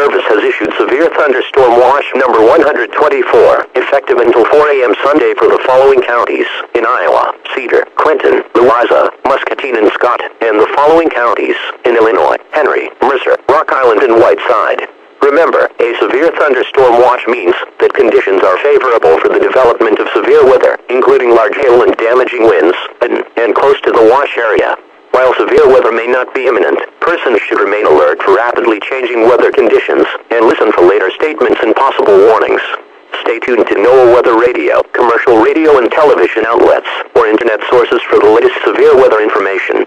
Service has issued severe thunderstorm watch number 124, effective until 4 a.m. Sunday for the following counties in Iowa: Cedar, Clinton, Louisa, Muscatine and Scott, and the following counties in Illinois: Henry, Mercer, Rock Island and Whiteside. Remember, a severe thunderstorm watch means that conditions are favorable for the development of severe weather, including large hail and damaging winds, and close to the watch area. While severe weather may not be imminent, persons should remain alert for rapidly changing weather conditions, and listen for later statements and possible warnings. Stay tuned to NOAA Weather Radio, commercial radio and television outlets, or internet sources for the latest severe weather information.